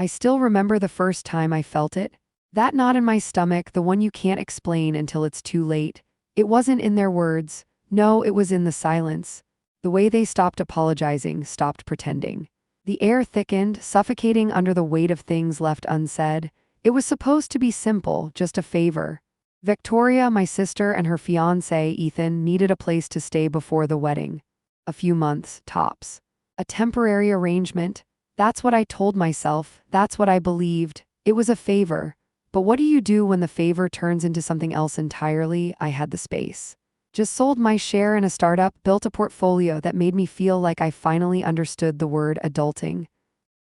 I still remember the first time I felt it. That knot in my stomach, the one you can't explain until it's too late. It wasn't in their words. No, it was in the silence. The way they stopped apologizing, stopped pretending. The air thickened, suffocating under the weight of things left unsaid. It was supposed to be simple, just a favor. Victoria, my sister, and her fiancé, Ethan, needed a place to stay before the wedding. A few months, tops. A temporary arrangement. That's what I told myself. That's what I believed. It was a favor. But what do you do when the favor turns into something else entirely? I had the space. Just sold my share in a startup, built a portfolio that made me feel like I finally understood the word adulting.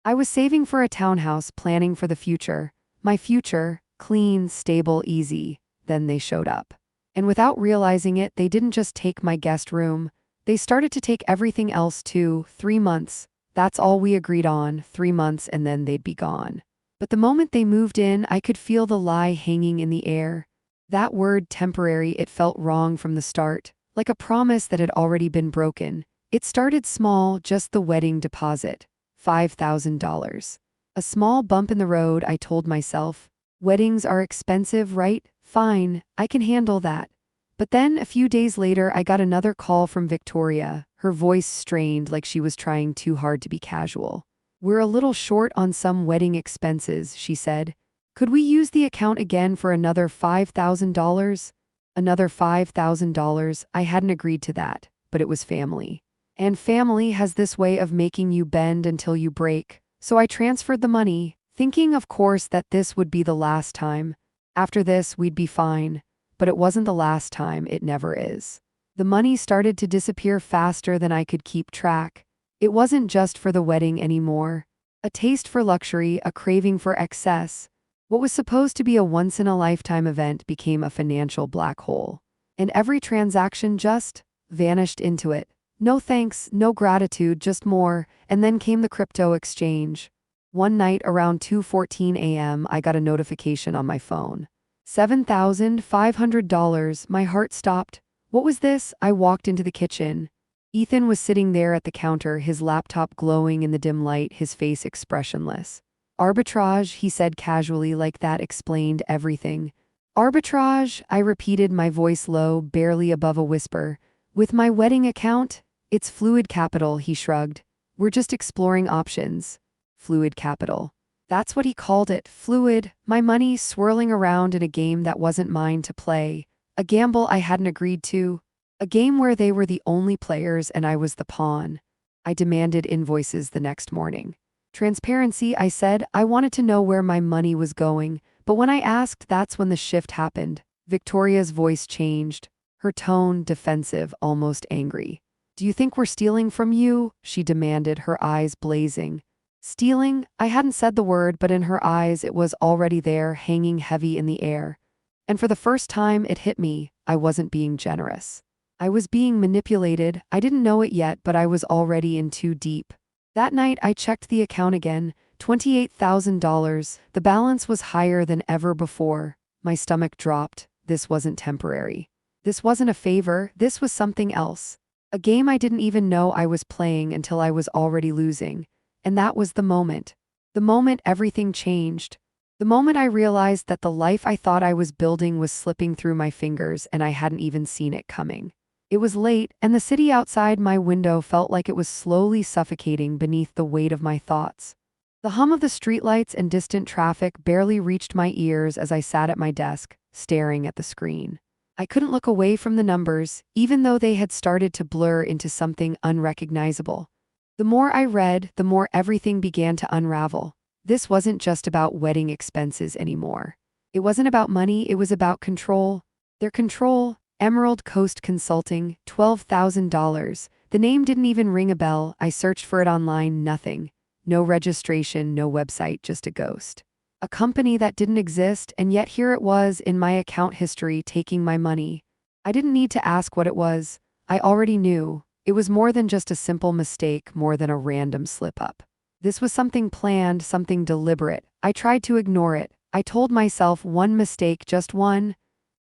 I was saving for a townhouse, planning for the future. My future, clean, stable, easy. Then they showed up. And without realizing it, they didn't just take my guest room. They started to take everything else too. 3 months. That's all we agreed on, 3 months, and then they'd be gone. But the moment they moved in, I could feel the lie hanging in the air. That word temporary, it felt wrong from the start, like a promise that had already been broken. It started small, just the wedding deposit. $5,000. A small bump in the road, I told myself. Weddings are expensive, right? Fine, I can handle that. But then, a few days later, I got another call from Victoria, her voice strained like she was trying too hard to be casual. "We're a little short on some wedding expenses," she said. "Could we use the account again for another $5,000? Another $5,000. I hadn't agreed to that, but it was family. And family has this way of making you bend until you break. So I transferred the money, thinking, of course, that this would be the last time. After this, we'd be fine. But it wasn't the last time, it never is. The money started to disappear faster than I could keep track. It wasn't just for the wedding anymore. A taste for luxury, a craving for excess. What was supposed to be a once-in-a-lifetime event became a financial black hole. And every transaction just vanished into it. No thanks, no gratitude, just more. And then came the crypto exchange. One night around 2:14 a.m., I got a notification on my phone. $7,500. My heart stopped. What was this? I walked into the kitchen. Ethan was sitting there at the counter, his laptop glowing in the dim light, his face expressionless. "Arbitrage," he said casually, like that explained everything. "Arbitrage," I repeated, my voice low, barely above a whisper. "With my wedding account?" "It's fluid capital," he shrugged. "We're just exploring options." Fluid capital. That's what he called it, fluid, my money swirling around in a game that wasn't mine to play. A gamble I hadn't agreed to. A game where they were the only players and I was the pawn. I demanded invoices the next morning. Transparency, I said. I wanted to know where my money was going, but when I asked, that's when the shift happened. Victoria's voice changed, her tone defensive, almost angry. "Do you think we're stealing from you?" she demanded, her eyes blazing. Stealing? I hadn't said the word, but in her eyes it was already there, hanging heavy in the air. And for the first time it hit me, I wasn't being generous. I was being manipulated. I didn't know it yet, but I was already in too deep. That night I checked the account again, $28,000. The balance was higher than ever before. My stomach dropped. This wasn't temporary. This wasn't a favor, this was something else. A game I didn't even know I was playing until I was already losing. And that was the moment. The moment everything changed. The moment I realized that the life I thought I was building was slipping through my fingers and I hadn't even seen it coming. It was late, and the city outside my window felt like it was slowly suffocating beneath the weight of my thoughts. The hum of the streetlights and distant traffic barely reached my ears as I sat at my desk, staring at the screen. I couldn't look away from the numbers, even though they had started to blur into something unrecognizable. The more I read, the more everything began to unravel. This wasn't just about wedding expenses anymore. It wasn't about money, it was about control. Their control, Emerald Coast Consulting, $12,000. The name didn't even ring a bell. I searched for it online, nothing. No registration, no website, just a ghost. A company that didn't exist, and yet here it was in my account history taking my money. I didn't need to ask what it was. I already knew. It was more than just a simple mistake, more than a random slip-up. This was something planned, something deliberate. I tried to ignore it. I told myself one mistake, just one.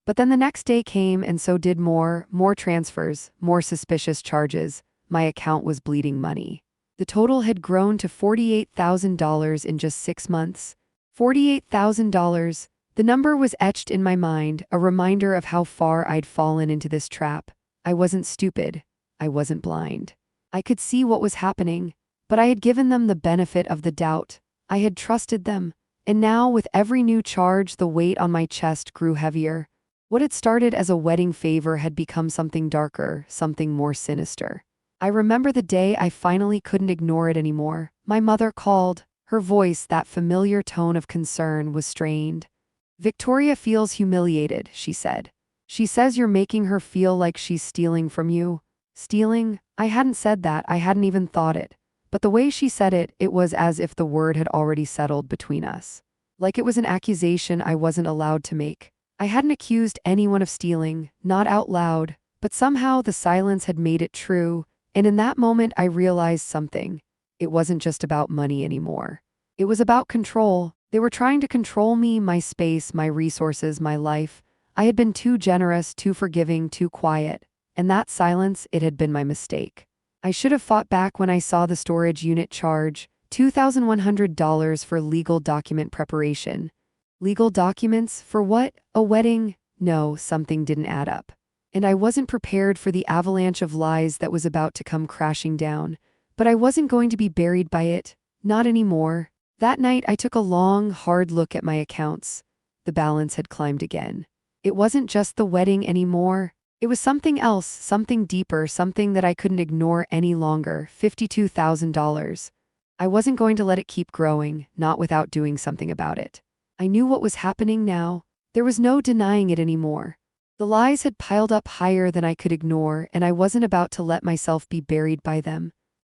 But then the next day came and so did more transfers, more suspicious charges. My account was bleeding money. The total had grown to $48,000 in just 6 months. $48,000. The number was etched in my mind, a reminder of how far I'd fallen into this trap. I wasn't stupid. I wasn't blind. I could see what was happening, but I had given them the benefit of the doubt. I had trusted them, and now with every new charge the weight on my chest grew heavier. What had started as a wedding favor had become something darker, something more sinister. I remember the day I finally couldn't ignore it anymore. My mother called. Her voice, that familiar tone of concern, was strained. "Victoria feels humiliated," she said. "She says you're making her feel like she's stealing from you." Stealing? I hadn't said that, I hadn't even thought it. But the way she said it, it was as if the word had already settled between us. Like it was an accusation I wasn't allowed to make. I hadn't accused anyone of stealing, not out loud, but somehow the silence had made it true, and in that moment I realized something. It wasn't just about money anymore. It was about control. They were trying to control me, my space, my resources, my life. I had been too generous, too forgiving, too quiet. And that silence, it had been my mistake. I should have fought back when I saw the storage unit charge $2,100 for legal document preparation. Legal documents? For what? A wedding? No, something didn't add up. And I wasn't prepared for the avalanche of lies that was about to come crashing down. But I wasn't going to be buried by it. Not anymore. That night I took a long, hard look at my accounts. The balance had climbed again. It wasn't just the wedding anymore. It was something else, something deeper, something that I couldn't ignore any longer. $52,000. I wasn't going to let it keep growing, not without doing something about it. I knew what was happening now. There was no denying it anymore. The lies had piled up higher than I could ignore, and I wasn't about to let myself be buried by them.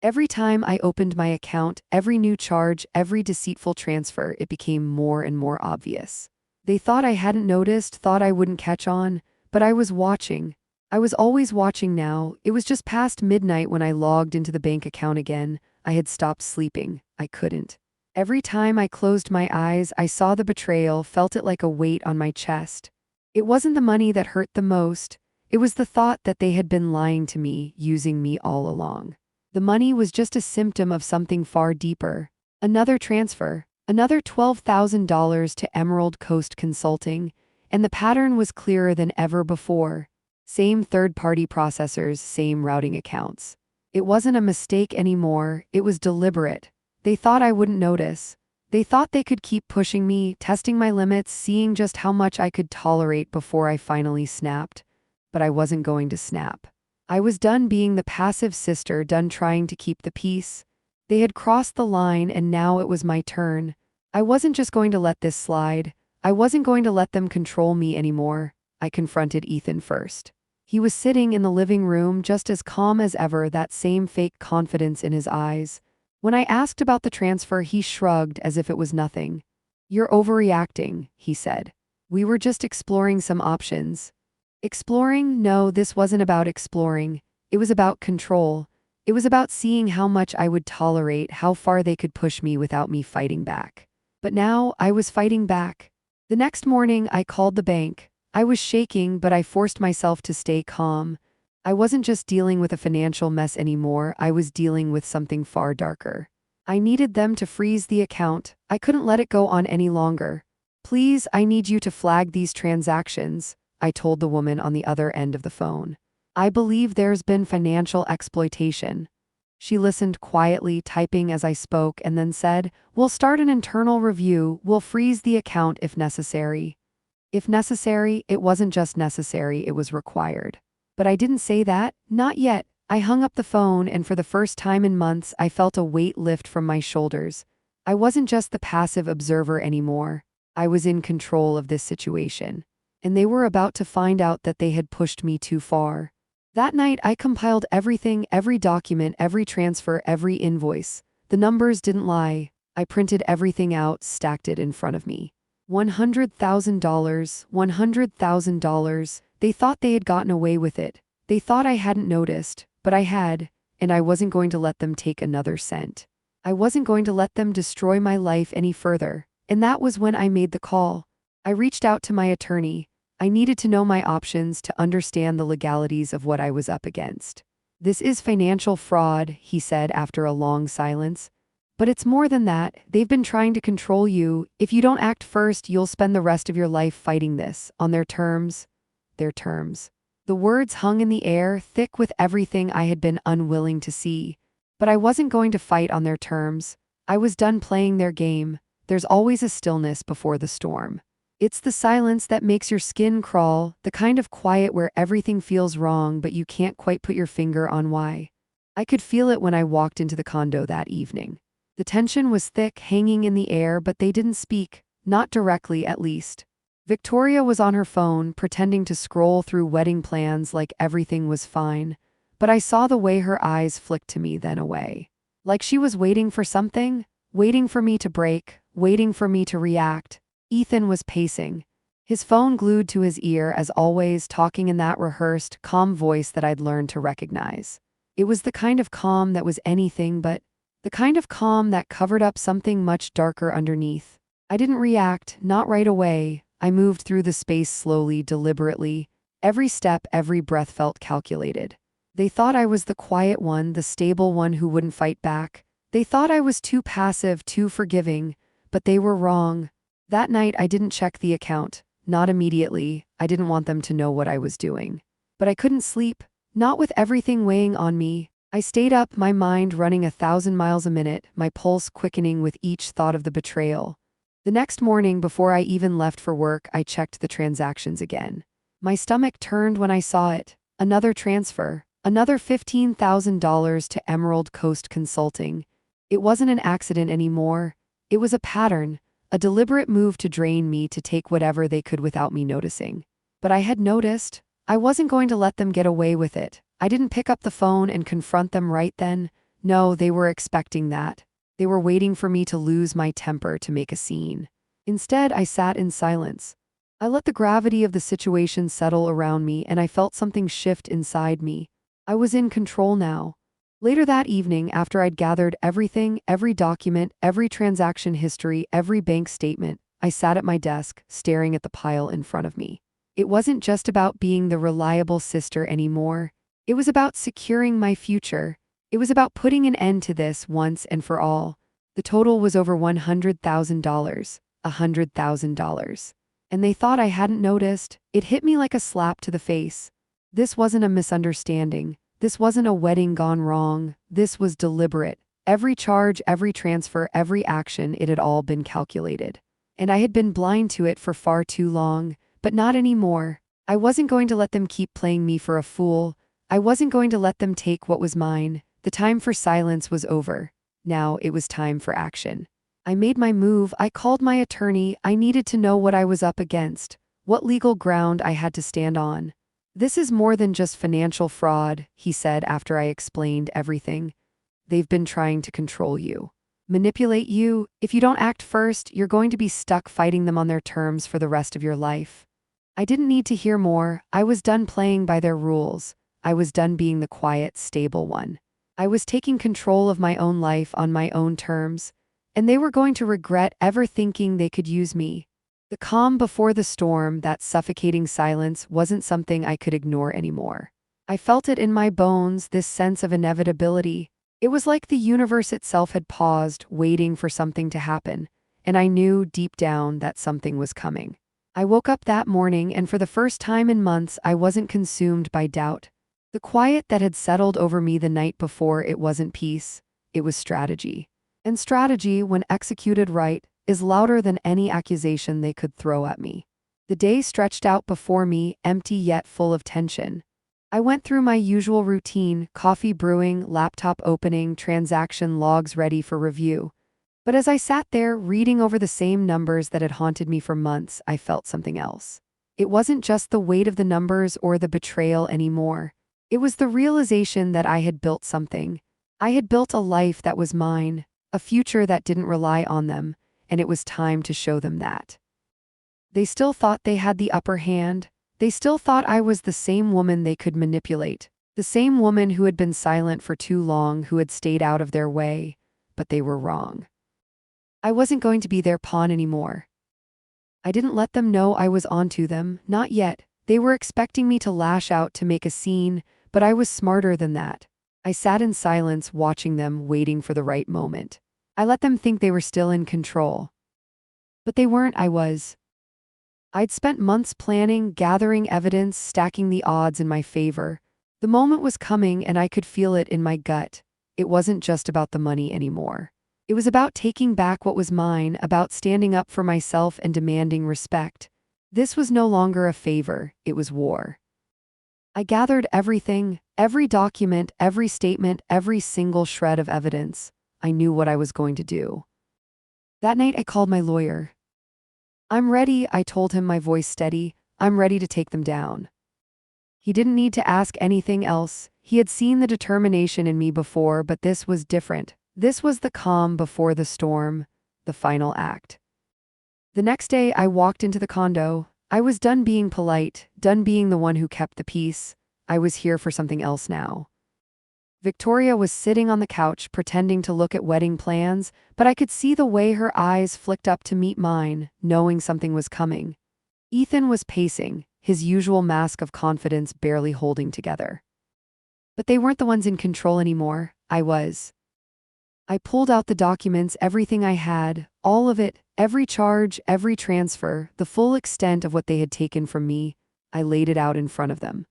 Every time I opened my account, every new charge, every deceitful transfer, it became more and more obvious. They thought I hadn't noticed, thought I wouldn't catch on. But I was watching. I was always watching now. It was just past midnight when I logged into the bank account again. I had stopped sleeping. I couldn't. Every time I closed my eyes, I saw the betrayal, felt it like a weight on my chest. It wasn't the money that hurt the most. It was the thought that they had been lying to me, using me all along. The money was just a symptom of something far deeper. Another transfer. Another $12,000 to Emerald Coast Consulting. And the pattern was clearer than ever before. Same third-party processors, same routing accounts. It wasn't a mistake anymore, it was deliberate. They thought I wouldn't notice. They thought they could keep pushing me, testing my limits, seeing just how much I could tolerate before I finally snapped. But I wasn't going to snap. I was done being the passive sister, done trying to keep the peace. They had crossed the line and now it was my turn. I wasn't just going to let this slide. I wasn't going to let them control me anymore. I confronted Ethan first. He was sitting in the living room just as calm as ever, that same fake confidence in his eyes. When I asked about the transfer, he shrugged as if it was nothing. "You're overreacting," he said. "We were just exploring some options." Exploring? No, this wasn't about exploring. It was about control. It was about seeing how much I would tolerate, how far they could push me without me fighting back. But now I was fighting back. The next morning, I called the bank. I was shaking, but I forced myself to stay calm. I wasn't just dealing with a financial mess anymore, I was dealing with something far darker. I needed them to freeze the account. I couldn't let it go on any longer. "Please, I need you to flag these transactions," I told the woman on the other end of the phone. "I believe there's been financial exploitation." She listened quietly, typing as I spoke, and then said, "We'll start an internal review. We'll freeze the account if necessary." If necessary, it wasn't just necessary, it was required. But I didn't say that, not yet. I hung up the phone, and for the first time in months, I felt a weight lift from my shoulders. I wasn't just the passive observer anymore. I was in control of this situation. And they were about to find out that they had pushed me too far. That night, I compiled everything, every document, every transfer, every invoice. The numbers didn't lie. I printed everything out, stacked it in front of me. $100,000, $100,000. They thought they had gotten away with it. They thought I hadn't noticed, but I had, and I wasn't going to let them take another cent. I wasn't going to let them destroy my life any further. And that was when I made the call. I reached out to my attorney. I needed to know my options, to understand the legalities of what I was up against. "This is financial fraud," he said after a long silence. "But it's more than that. They've been trying to control you. If you don't act first, you'll spend the rest of your life fighting this, on their terms." Their terms. The words hung in the air, thick with everything I had been unwilling to see. But I wasn't going to fight on their terms. I was done playing their game. There's always a stillness before the storm. It's the silence that makes your skin crawl, the kind of quiet where everything feels wrong but you can't quite put your finger on why. I could feel it when I walked into the condo that evening. The tension was thick, hanging in the air, but they didn't speak, not directly at least. Victoria was on her phone, pretending to scroll through wedding plans like everything was fine, but I saw the way her eyes flicked to me then away. Like she was waiting for something, waiting for me to break, waiting for me to react. Ethan was pacing, his phone glued to his ear as always, talking in that rehearsed, calm voice that I'd learned to recognize. It was the kind of calm that was anything but the kind of calm that covered up something much darker underneath. I didn't react, not right away. I moved through the space slowly, deliberately. Every step, every breath felt calculated. They thought I was the quiet one, the stable one who wouldn't fight back. They thought I was too passive, too forgiving, but they were wrong. That night I didn't check the account, not immediately. I didn't want them to know what I was doing. But I couldn't sleep, not with everything weighing on me. I stayed up, my mind running 1,000 miles a minute, my pulse quickening with each thought of the betrayal. The next morning, before I even left for work, I checked the transactions again. My stomach turned when I saw it. Another transfer, another $15,000 to Emerald Coast Consulting. It wasn't an accident anymore. It was a pattern. A deliberate move to drain me, to take whatever they could without me noticing. But I had noticed. I wasn't going to let them get away with it. I didn't pick up the phone and confront them right then. No, they were expecting that. They were waiting for me to lose my temper, to make a scene. Instead, I sat in silence. I let the gravity of the situation settle around me, and I felt something shift inside me. I was in control now. Later that evening, after I'd gathered everything, every document, every transaction history, every bank statement, I sat at my desk, staring at the pile in front of me. It wasn't just about being the reliable sister anymore. It was about securing my future. It was about putting an end to this once and for all. The total was over $100,000. $100,000. And they thought I hadn't noticed. It hit me like a slap to the face. This wasn't a misunderstanding. This wasn't a wedding gone wrong. This was deliberate. Every charge, every transfer, every action, it had all been calculated. And I had been blind to it for far too long, but not anymore. I wasn't going to let them keep playing me for a fool. I wasn't going to let them take what was mine. The time for silence was over. Now it was time for action. I made my move. I called my attorney. I needed to know what I was up against, what legal ground I had to stand on. "This is more than just financial fraud," he said after I explained everything. "They've been trying to control you, manipulate you. If you don't act first, you're going to be stuck fighting them on their terms for the rest of your life." I didn't need to hear more. I was done playing by their rules. I was done being the quiet, stable one. I was taking control of my own life on my own terms, and they were going to regret ever thinking they could use me. The calm before the storm, that suffocating silence, wasn't something I could ignore anymore. I felt it in my bones, this sense of inevitability. It was like the universe itself had paused, waiting for something to happen, and I knew deep down that something was coming. I woke up that morning, and for the first time in months, I wasn't consumed by doubt. The quiet that had settled over me the night before, it wasn't peace, it was strategy. And strategy, when executed right, is louder than any accusation they could throw at me. The day stretched out before me, empty yet full of tension. I went through my usual routine, coffee brewing, laptop opening, transaction logs ready for review. But as I sat there, reading over the same numbers that had haunted me for months, I felt something else. It wasn't just the weight of the numbers or the betrayal anymore. It was the realization that I had built something. I had built a life that was mine, a future that didn't rely on them, and it was time to show them that. They still thought they had the upper hand. They still thought I was the same woman they could manipulate, the same woman who had been silent for too long, who had stayed out of their way, but they were wrong. I wasn't going to be their pawn anymore. I didn't let them know I was onto them, not yet. They were expecting me to lash out, to make a scene, But I was smarter than that. I sat in silence, watching them, waiting for the right moment. I let them think they were still in control. But they weren't, I was. I'd spent months planning, gathering evidence, stacking the odds in my favor. The moment was coming, and I could feel it in my gut. It wasn't just about the money anymore. It was about taking back what was mine, about standing up for myself and demanding respect. This was no longer a favor, it was war. I gathered everything, every document, every statement, every single shred of evidence. I knew what I was going to do. That night I called my lawyer. "I'm ready," I told him, my voice steady. "I'm ready to take them down." He didn't need to ask anything else. He had seen the determination in me before, but this was different. This was the calm before the storm, the final act. The next day I walked into the condo. I was done being polite, done being the one who kept the peace. I was here for something else now. Victoria was sitting on the couch pretending to look at wedding plans, but I could see the way her eyes flicked up to meet mine, knowing something was coming. Ethan was pacing, his usual mask of confidence barely holding together. But they weren't the ones in control anymore, I was. I pulled out the documents, everything I had, all of it, every charge, every transfer, the full extent of what they had taken from me. I laid it out in front of them.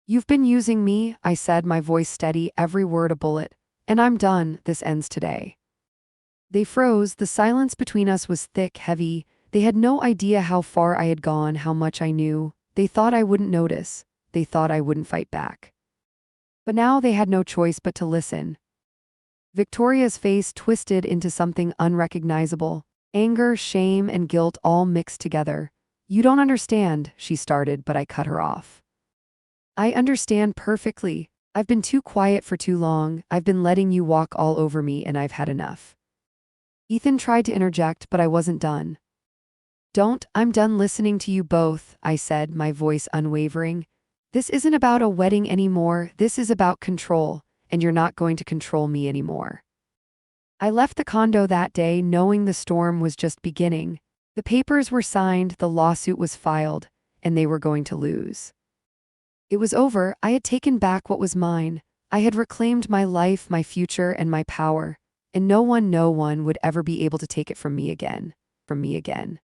"You've been using me," I said, my voice steady, every word a bullet. "And I'm done, this ends today." They froze, the silence between us was thick, heavy. They had no idea how far I had gone, how much I knew. They thought I wouldn't notice. They thought I wouldn't fight back. But now they had no choice but to listen. Victoria's face twisted into something unrecognizable. Anger, shame, and guilt all mixed together. "You don't understand," she started, but I cut her off. "I understand perfectly. I've been too quiet for too long. I've been letting you walk all over me, and I've had enough." Ethan tried to interject, but I wasn't done. I'm done listening to you both," I said, my voice unwavering. "This isn't about a wedding anymore. This is about control, and you're not going to control me anymore." I left the condo that day knowing the storm was just beginning. The papers were signed, the lawsuit was filed, and they were going to lose. It was over. I had taken back what was mine. I had reclaimed my life, my future, and my power, and no one would ever be able to take it from me again.